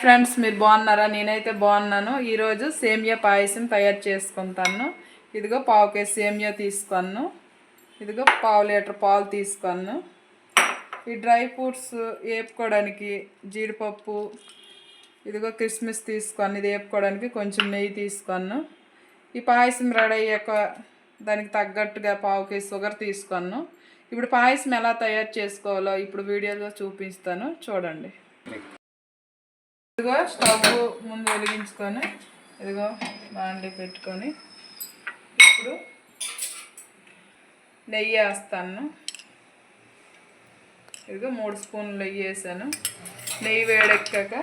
Friends మీరు బాగున్నారా? నేనైతే బాగున్నాను. ఈరోజు సేమియా పాయసం తయారు చేసుకుంటాను. ఇదిగో పావు కేజీ సేమియా తీసుకున్నాను. ఇదిగో పావు లీటర్ పాలు తీసుకున్నాను. ఈ డ్రై ఫ్రూట్స్ వేపుకోవడానికి జీడిపప్పు, ఇదిగో కిస్మిస్ తీసుకొని ఇది వేపుకోవడానికి కొంచెం నెయ్యి తీసుకున్నాను. ఈ పాయసం రెడీ అయ్యాక దానికి తగ్గట్టుగా పావు కేజీ షుగర్ తీసుకున్నాను. ఇప్పుడు పాయసం ఎలా తయారు చేసుకోవాలో ఇప్పుడు వీడియోలో చూపిస్తాను, చూడండి. ఇదిగో స్టవ్ ముందు వెలిగించుకొని ఇదిగో బాండి పెట్టుకొని ఇప్పుడు నెయ్యి వేస్తాను. ఇదిగో 3 స్పూన్లు నెయ్యి వేసాను. నెయ్యి వేడెక్కాక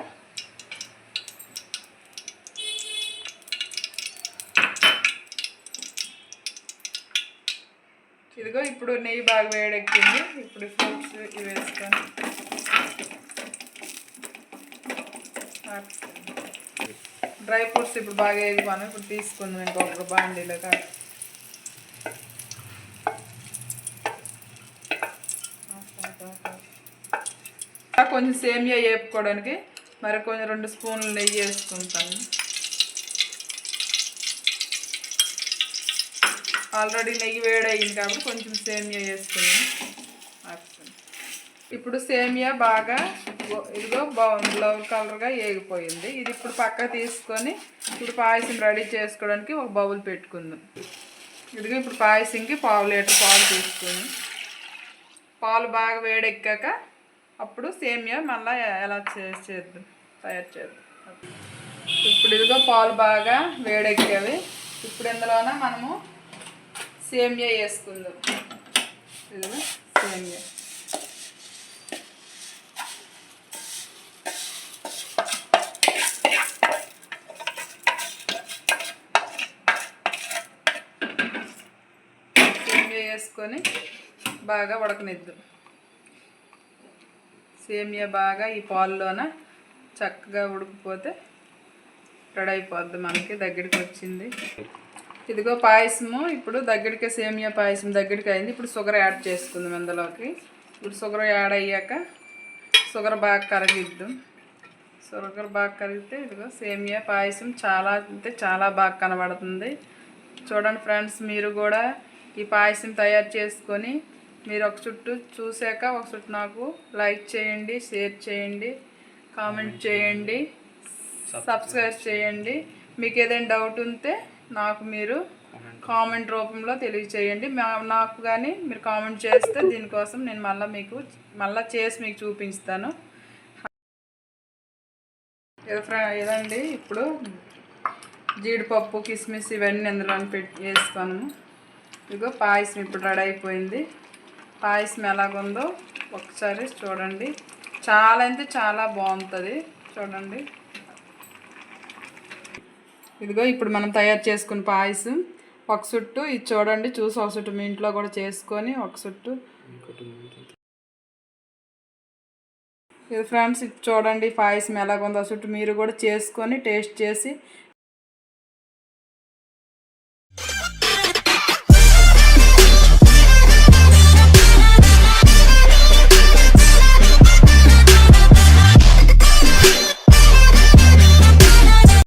ఇదిగో ఇప్పుడు నెయ్యి బాగా వేడెక్కింది. ఇప్పుడు ఫ్రూట్స్ ఇవి వేసుకొని డ్రై ఫ్రూట్స్ ఇప్పుడు బాగా వేగిపోను. ఇప్పుడు తీసుకుందాం ఇంకొక బాండీలో. కొంచెం సేమియా వేపుకోవడానికి మరి కొంచెం 2 స్పూన్లు నెయ్యి వేసుకుంటాను. ఆల్రెడీ నెయ్యి వేడయింది కాబట్టి కొంచెం సేమియా వేసుకున్నాను. ఇప్పుడు సేమియా బాగా ఇదిగో బ్రౌన్ కలర్గా వేగిపోయింది. ఇది ఇప్పుడు పక్క తీసుకొని ఇప్పుడు పాయసం రెడీ చేసుకోవడానికి ఒక బౌల్ పెట్టుకుందాం. ఇదిగో ఇప్పుడు పాయసంకి పావు లీటర్ పాలు తీసుకుని పాలు బాగా వేడెక్కాక అప్పుడు సేమియా మళ్ళీ ఎలా చేద్దాం తయారు చేద్దాం. ఇప్పుడు ఇదిగో పాలు బాగా వేడెక్కేవి. ఇప్పుడు ఇందులోనే మనము సేమియా వేసుకుందాం. ఇదిగో సేమియా వేసుకొని బాగా ఉడకనిద్దాం. సేమియా బాగా ఈ పాలులోన చక్కగా ఉడికిపోతే రెడీ అయిపోద్ది. మనకి దగ్గరికి వచ్చింది. ఇదిగో పాయసము ఇప్పుడు దగ్గరికి సేమియా పాయసం దగ్గరికి అయింది. ఇప్పుడు షుగర్ యాడ్ చేసుకుందాం ఇందులోకి. ఇప్పుడు షుగర్ యాడ్ అయ్యాక షుగర్ బాగా కరిగిద్దాం. షుగర్ బాగా కరిగితే ఇదిగో సేమియా పాయసం చాలా అంటే చాలా బాగా కనబడుతుంది. చూడండి ఫ్రెండ్స్, మీరు కూడా ఈ పాయసం తయారు చేసుకొని మీరు ఒక చుట్టూ చూసాక ఒక చుట్టూ నాకు లైక్ చేయండి, షేర్ చేయండి, కామెంట్ చేయండి, సబ్స్క్రైబ్ చేయండి. మీకు ఏదైనా డౌట్ ఉంటే నాకు మీరు కామెంట్ రూపంలో తెలియచేయండి. నాకు కానీ మీరు కామెంట్ చేస్తే దీనికోసం నేను మళ్ళీ చేసి మీకు చూపిస్తాను. ఇదండి ఇప్పుడు జీడిపప్పు, కిస్మిస్ ఇవన్నీ అందులో వేసుకున్నాము. ఇదిగో పాయసం ఇప్పుడు రెడీ అయిపోయింది. పాయసం ఎలాగుందో ఒకసారి చూడండి. చాలా అంటే చాలా బాగుంటుంది. చూడండి. ఇదిగో ఇప్పుడు మనం తయారు చేసుకున్న పాయసం ఒక చుట్టూ ఇది చూడండి. చూసి ఒక చుట్టూ మీ ఇంట్లో కూడా చేసుకొని ఒక చుట్టూ ఇది ఫ్రెండ్స్ ఇది చూడండి పాయసం ఎలాగుందో చుట్టూ మీరు కూడా చేసుకొని టేస్ట్ చేసి